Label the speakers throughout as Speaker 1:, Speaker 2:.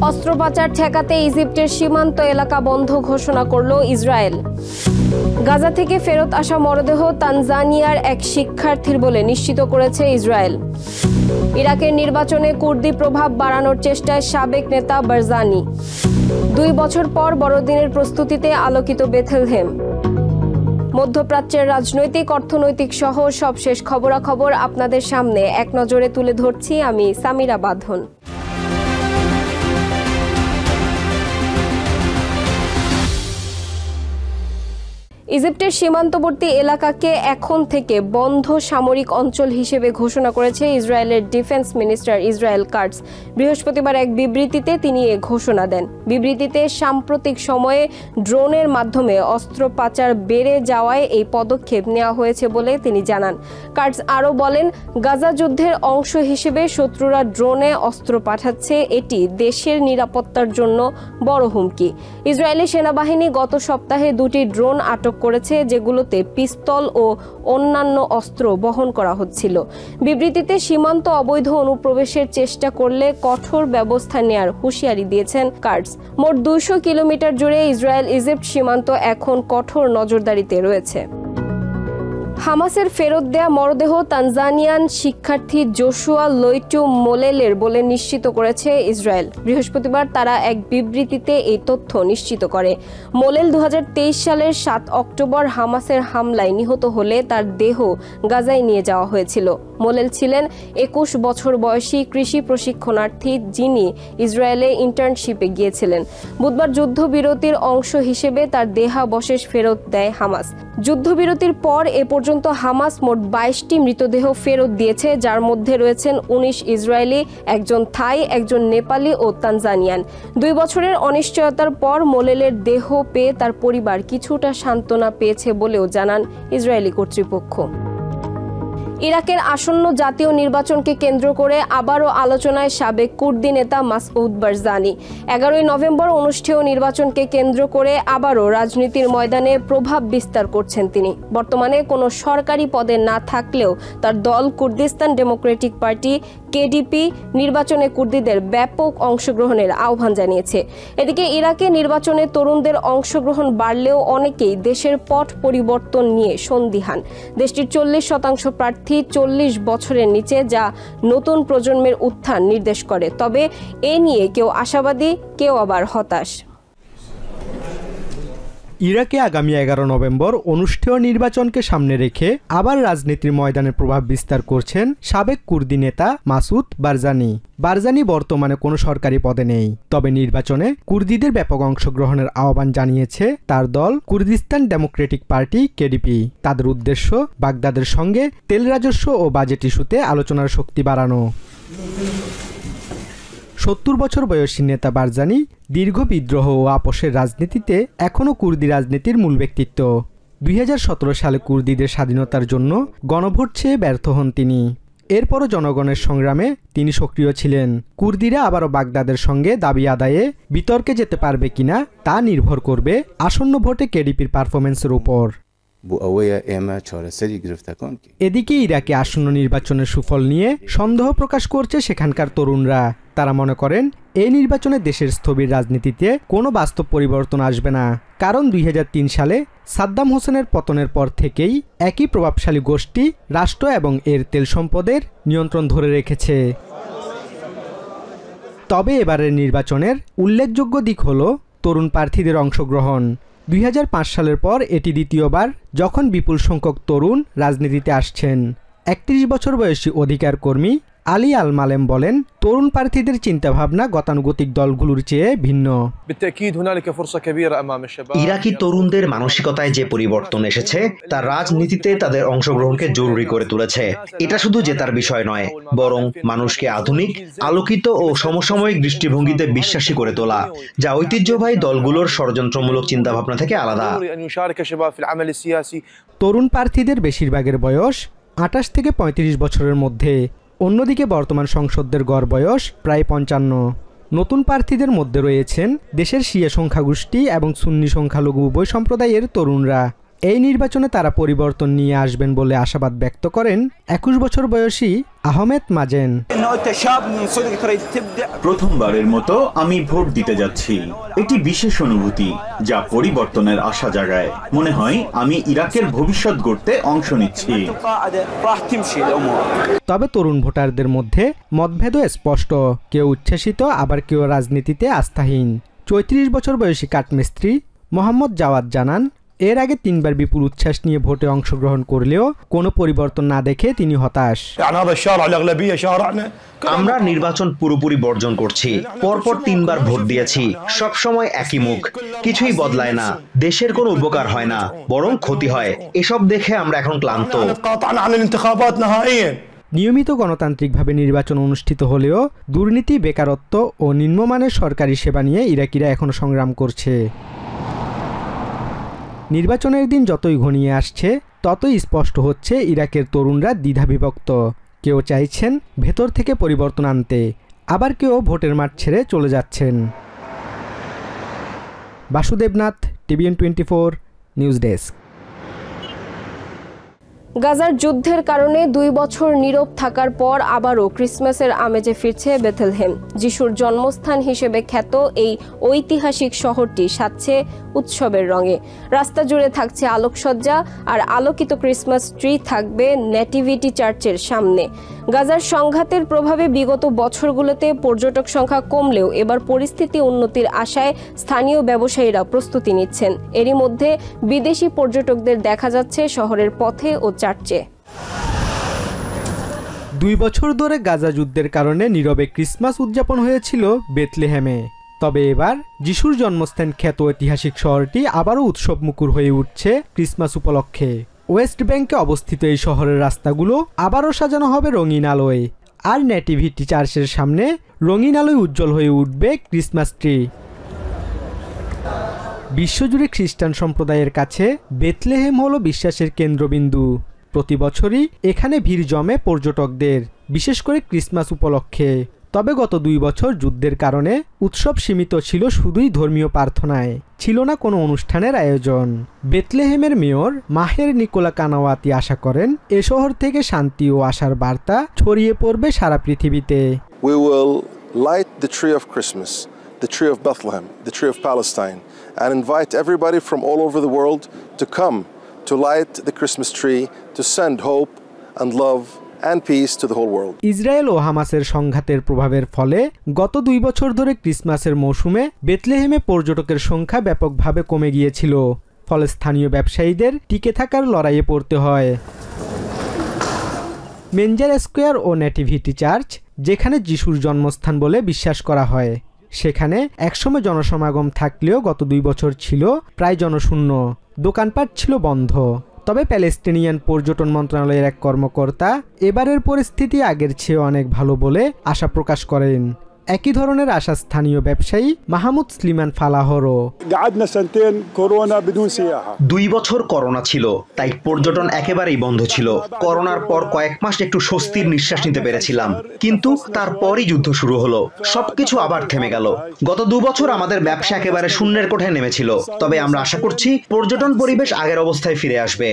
Speaker 1: অস্ত্র পাচার ঠেকাতে ইজিপ্টের সীমান্ত এলাকা বন্ধ ঘোষণা করল ইসরায়েল। গাজা থেকে ফেরত আসা মরদেহ তানজানিয়ার এক শিক্ষার্থীর বলে নিশ্চিত করেছে ইসরায়েল। ইরাকের নির্বাচনে কুর্দি প্রভাব বাড়ানোর চেষ্টায় সাবেক নেতা বারজানি। 2 বছর পর বড়দিনের প্রস্তুতিতে আলোকিত বেথেলহেম। মধ্যপ্রাচ্যের রাজনৈতিক, অর্থনৈতিক সহ সবশেষ খবরাখবর আপনাদের সামনে এক নজরে তুলে ধরছি আমি সামিরা বাঁধন। ইজিপ্টের সীমান্তবর্তী এলাকাকে এখন থেকে বন্ধ সামরিক অঞ্চল হিসেবে ঘোষণা করেছে ইসরায়েলের ডিফেন্স মিনিস্টার ইসরায়েল কাটজ। বৃহস্পতিবার এক বিবৃতিতে তিনি এ ঘোষণা দেন। বিবৃতিতে সাম্প্রতিক সময়ে ড্রোনের মাধ্যমে অস্ত্র পাচার বেড়ে যাওয়ায় এই পদক্ষেপ নেওয়া হয়েছে বলে তিনি জানান। কাটজ আরও বলেন, গাজা যুদ্ধের অংশ হিসেবে শত্রুরা ড্রোনে অস্ত্র পাঠাচ্ছে, এটি দেশের নিরাপত্তার জন্য বড় হুমকি। ইসরায়েলি সেনাবাহিনী গত সপ্তাহে 2টি ড্রোন আটক করেছে, যেগুলোতে পিস্তল ও অন্যান্য অস্ত্র বহন করা হচ্ছিল। বিবৃতিতে সীমান্ত অবৈধ অনুপ্রবেশের চেষ্টা করলে কঠোর ব্যবস্থা নেয়ার হুঁশিয়ারি দিয়েছেন কাটজ। মোট 200 কিলোমিটার জুড়ে ইসরায়েল ইজিপ্ট সীমান্ত এখন কঠোর নজরদারিতে রয়েছে। হামাসের ফেরত দেয়া মরদেহ তানজানিয়ান শিক্ষার্থী জোশুয়া লইটু মোলেলের বলে নিশ্চিত করেছে ইসরায়েল। বৃহস্পতিবার তারা এক বিবৃতিতে এই তথ্য নিশ্চিত করে। মোলেল 2023 সালের 7 অক্টোবর হামাসের হামলায় নিহত হলে তার দেহ গাজায় নিয়ে যাওয়া হয়েছিল। মোলেল ছিলেন 21 বছর বয়সী কৃষি প্রশিক্ষণার্থী, যিনি ইসরায়েলে ইন্টার্নশিপে গিয়েছিলেন। বুধবার যুদ্ধবিরতির অংশ হিসেবে তার দেহাবশেষ ফেরত দেয় হামাস। যুদ্ধবিরতির পর এ পর্যন্ত হামাস মোট 22টি মৃতদেহ ফেরত দিয়েছে, যার মধ্যে রয়েছেন 19 ইসরায়েলি, একজন থাই, একজন নেপালি ও তানজানিয়ান। 2 বছরের অনিশ্চয়তার পর মোলেলের দেহ পেয়ে তার পরিবার কিছুটা সান্ত্বনা পেয়েছে বলেও জানান ইসরায়েলি কর্তৃপক্ষ। ইরাকের আসন্ন জাতীয় নির্বাচনকে কেন্দ্র করে আবারও আলোচনায় সাবেক কুর্দি নেতা মাসউদ বারজানি। 11 নভেম্বর অনুষ্ঠেয় নির্বাচনকে কেন্দ্র করে আবারও রাজনীতির ময়দানে প্রভাব বিস্তার করছেন তিনি। বর্তমানে কোনো সরকারি পদে না থাকলেও তার দল কুর্দিস্তান ডেমোক্রেটিক পার্টি কেডিপি নির্বাচনে কুর্দিদের ব্যাপক অংশগ্রহণের আহ্বান জানিয়েছে। এদিকে ইরাকে নির্বাচনে তরুণদের অংশগ্রহণ বাড়লেও অনেকেই দেশের পট পরিবর্তন নিয়ে সন্দিহান। দেশটির 40% প্রার্থী 40 বছরের নিচে, যা নতুন প্রজন্মের উত্থান নির্দেশ করে। তবে এ নিয়ে কেউ আশাবাদী, কেউ আবার হতাশ।
Speaker 2: ইরাকে আগামী 11 নভেম্বর অনুষ্ঠেয় নির্বাচনকে সামনে রেখে আবার রাজনীতির ময়দানে প্রভাব বিস্তার করছেন সাবেক কুর্দি নেতা মাসুদ বারজানি। বারজানি বর্তমানে কোনো সরকারি পদে নেই, তবে নির্বাচনে কুর্দিদের ব্যাপক অংশগ্রহণের আহ্বান জানিয়েছে তার দল কুর্দিস্তান ডেমোক্রেটিক পার্টি কেডিপি। তাদের উদ্দেশ্য বাগদাদের সঙ্গে তেল রাজস্ব ও বাজেট ইস্যুতে আলোচনার শক্তি বাড়ানো। 70 বছর বয়সী নেতা বারজানি দীর্ঘ বিদ্রোহ ও আপোষের রাজনীতিতে এখনও কুর্দি রাজনীতির মূল ব্যক্তিত্ব। 2017 সালে কুর্দিদের স্বাধীনতার জন্য গণভোট চেয়ে ব্যর্থ হন তিনি। এরপরও জনগণের সংগ্রামে তিনি সক্রিয় ছিলেন। কুর্দিরা আবারও বাগদাদের সঙ্গে দাবি আদায়ে বিতর্কে যেতে পারবে কিনা তা নির্ভর করবে আসন্ন ভোটে কেডিপির পারফরমেন্সের উপর। এদিকে ইরাকে আসন্ন নির্বাচনের সুফল নিয়ে সন্দেহ প্রকাশ করছে সেখানকার তরুণরা। তারা মনে করেন এই নির্বাচনে দেশের স্থবির রাজনীতিতে কোনো বাস্তব পরিবর্তন আসবে না, কারণ 2003 সালে সাদ্দাম হোসেনের পতনের পর থেকেই একই প্রভাবশালী গোষ্ঠী রাষ্ট্র এবং এর তেল সম্পদের নিয়ন্ত্রণ ধরে রেখেছে। তবে এবারের নির্বাচনের উল্লেখযোগ্য দিক হল তরুণ প্রার্থীদের অংশগ্রহণ। 2005 সালের পর এটি দ্বিতীয়বার যখন বিপুল সংখ্যক তরুণ রাজনীতিতে আসছেন। 31 বছর বয়সী অধিকার কর্মী আলী আল মালেম বলেন, তরুণ প্রার্থীদের চিন্তাভাবনা গতানুগতিক দলগুলোর চেয়ে ভিন্ন।
Speaker 3: ইরাকি তরুণদের মানসিকতায় যে পরিবর্তন এসেছে তা রাজনীতিতে তাদের অংশগ্রহণকে জরুরি করে তুলেছে। এটা শুধু জেতার বিষয় নয়, বরং মানুষকে আধুনিক, আলোকিত ও সমসাময়িক দৃষ্টিভঙ্গিতে বিশ্বাসী করে তোলা, যা ঐতিহ্যবাহী দলগুলোর ষড়যন্ত্রমূলক চিন্তাভাবনা থেকে আলাদা।
Speaker 2: তরুণ প্রার্থীদের বেশিরভাগের বয়স 28 থেকে 35 বছরের মধ্যে। অন্যদিকে বর্তমান সংসদদের গড় বয়স প্রায় 55। নতুন প্রার্থীদের মধ্যে রয়েছেন দেশের শিয়া সংখ্যাগোষ্ঠী এবং সুন্নি সংখ্যালঘু উভয় সম্প্রদায়ের তরুণরা। এই নির্বাচনে তারা পরিবর্তন নিয়ে আসবেন বলে আশাবাদ ব্যক্ত করেন 21 বছর বয়সী আহমেদ মাজেন।
Speaker 4: প্রথমবারের মতো আমি ভোট দিতে যাচ্ছি। এটি বিশেষ অনুভূতি যা পরিবর্তনের আশা জাগায়। মনে হয় আমি ইরাকের ভবিষ্যৎ গড়তে অংশ নিচ্ছি।
Speaker 2: তবে তরুণ ভোটারদের মধ্যে মতভেদও স্পষ্ট, কেউ উচ্ছ্বসিত আবার কেউ রাজনীতিতে আস্থাহীন। 34 বছর বয়সী কাঠমিস্ত্রি মোহাম্মদ জাওয়াদ জানান, এর আগে 3বার বিপুল উচ্ছ্বাস নিয়ে ভোটে অংশগ্রহণ করলেও কোনো পরিবর্তন না দেখে তিনি হতাশ।
Speaker 3: আমরা নির্বাচন পুরোপুরি বর্জন করছি। পরপর 3বার ভোট দিয়েছি, সব সময় একই মুখ, কিছুই বদলায় না, দেশের কোনো উপকার হয় না, বরং ক্ষতি হয়। এসব দেখে আমরা এখন ক্লান্ত।
Speaker 2: নিয়মিত গণতান্ত্রিকভাবে নির্বাচন অনুষ্ঠিত হলেও দুর্নীতি, বেকারত্ব ও নিম্নমানের সরকারি সেবা নিয়ে ইরাকিরা এখনো সংগ্রাম করছে। নির্বাচনের দিন যতই ঘনিয়ে আসছে ততই স্পষ্ট হচ্ছে ইরাকের তরুণরা দ্বিধাবিভক্ত। কেউ চাইছেন ভেতর থেকে পরিবর্তন আনতে, আবার কেউ ভোটের মাঠ ছেড়ে চলে যাচ্ছেন। Basudebnath, TVN 24 news desk.
Speaker 1: গাজার যুদ্ধের কারণে 2 বছর নীরব থাকার পর আবারও ক্রিসমাসের আমেজে ফিরছে বেথলেহেম। যিশুর জন্মস্থান হিসেবে খ্যাত এই ঐতিহাসিক শহরটি সাজছে উৎসবের রঙে। রাস্তা জুড়ে থাকছে আলোকসজ্জা, আর আলোকিত ক্রিসমাস ট্রি থাকবে নেটিভিটি চার্চের সামনে। গাজার সংঘাতের প্রভাবে বিগত বছরগুলোতে পর্যটক সংখ্যা কমলেও এবার পরিস্থিতি উন্নতির আশায় স্থানীয় ব্যবসায়ীরা প্রস্তুতি নিচ্ছেন। এরই মধ্যে বিদেশি পর্যটকদের দেখা যাচ্ছে শহরের পথে ও চার্চে।
Speaker 2: 2 বছর ধরে গাজা যুদ্ধের কারণে নীরবে ক্রিসমাস উদযাপন হয়েছিল বেথলেহেমে। তবে এবার যিশুর জন্মস্থান খ্যাত ঐতিহাসিক শহরটি আবারও উৎসবমুখর হয়ে উঠছে ক্রিসমাস উপলক্ষে। ওয়েস্ট ব্যাংকে অবস্থিত এই শহরের রাস্তাগুলো আবারও সাজানো হবে রঙিন আলোয়, আর নেটিভিটি চার্চের সামনে রঙিন আলোয় উজ্জ্বল হয়ে উঠবে ক্রিসমাস ট্রি। বিশ্বজুড়ে খ্রিস্টান সম্প্রদায়ের কাছে বেথলেহেম হলো বিশ্বাসের কেন্দ্রবিন্দু। প্রতি বছরই এখানে ভিড় জমে পর্যটকদের, বিশেষ করে ক্রিসমাস উপলক্ষে। তবে গত 2 বছর যুদ্ধের কারণে উৎসব সীমিত ছিল শুধুই ধর্মীয় প্রার্থনায়, ছিল না কোনো অনুষ্ঠানের আয়োজন। বেথলেহেমের মেয়র মাহের নিকোলা কানাওয়াতি আশা করেন এ শহর থেকে শান্তি ও আশার বার্তা ছড়িয়ে পড়বে সারা পৃথিবীতে।
Speaker 5: We will light the tree of Christmas, the tree of Bethlehem, the tree of Palestine, and invite everybody from all over the world to come to light the Christmas tree, to send hope and love and peace to the whole world.
Speaker 2: Israel ও হামাসের সংঘাতের প্রভাবের ফলে গত 2 বছর ধরে ক্রিসমাসের মৌসুমে বেথলেহেমে পর্যটকের সংখ্যা ব্যাপকভাবে কমে গিয়েছিল। ফলে স্থানীয় ব্যবসায়ীদের টিকে থাকার লড়াইয়ে পড়তে হয়। মেঞ্জার স্কোয়ার ও নেটিভিটি চার্চ, যেখানে যিশুর জন্মস্থান বলে বিশ্বাস করা হয়, সেখানে একসময় জনসমাগম থাকলেও গত 2 বছর ছিল প্রায় জনশূন্য, দোকানপাট ছিল বন্ধ। তবে প্যালেস্টিনিয়ান পর্যটন মন্ত্রণালয়ের এক কর্মকর্তা এবারের পরিস্থিতি আগের চেয়ে অনেক ভালো বলে আশা প্রকাশ করেন। একই ধরনের আশা স্থানীয় ব্যবসায়ী মাহমুদ স্লিমান ফালাহরও।
Speaker 3: 2 বছর করোনা ছিল, তাই পর্যটন একেবারেই বন্ধ ছিল। করোনার পর কয়েক মাস একটু স্বস্তির নিঃশ্বাস নিতে পেরেছিলাম, কিন্তু তারপরই যুদ্ধ শুরু হলো, সবকিছু আবার থেমে গেল। গত 2 বছর আমাদের ব্যবসা একেবারে শূন্যের কোঠায় নেমেছিল। তবে আমরা আশা করছি পর্যটন পরিবেশ আগের অবস্থায় ফিরে আসবে।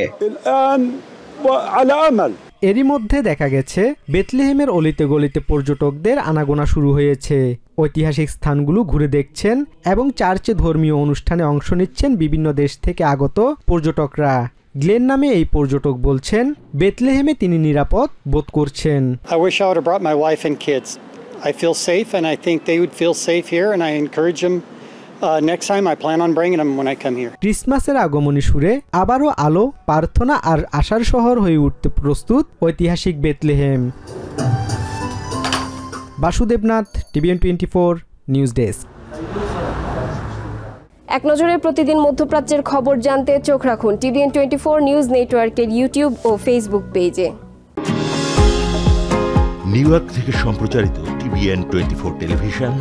Speaker 2: এরই মধ্যে দেখা গেছে বেথলেহেমের অলিতে গলিতে পর্যটকদের আনাগোনা শুরু হয়েছে। ঐতিহাসিক স্থানগুলো ঘুরে দেখছেন এবং চার্চে ধর্মীয় অনুষ্ঠানে অংশ নিচ্ছেন বিভিন্ন দেশ থেকে আগত পর্যটকরা। গ্লেন নামে এই পর্যটক বলছেন বেথলেহেমে তিনি নিরাপদ বোধ করছেন।
Speaker 6: I wish I would have brought my wife and kids. I feel safe and I think they would feel safe here and I encourage them next time I plan on bringing them when I come here.
Speaker 2: ক্রিসমাসের আগমনী সুরে আবারও আলো, প্রার্থনা আর আশার শহর হয়ে উঠতে প্রস্তুত ঐতিহাসিক Bethlehem. Basudebnath, TVN 24 news desk.
Speaker 1: এক নজরে প্রতিদিন মধ্যপ্রাচ্যের খবর জানতে চোখ রাখুন TVN 24 নিউজ নেটওয়ার্কের ইউটিউব ও ফেসবুক পেজে।
Speaker 7: নিউ ইয়র্ক থেকে সম্প্রচারিত TVN 24 টেলিভিশন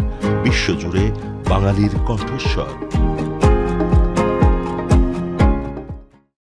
Speaker 7: বিশ্বজুড়ে বাঙালির কণ্ঠস্বর।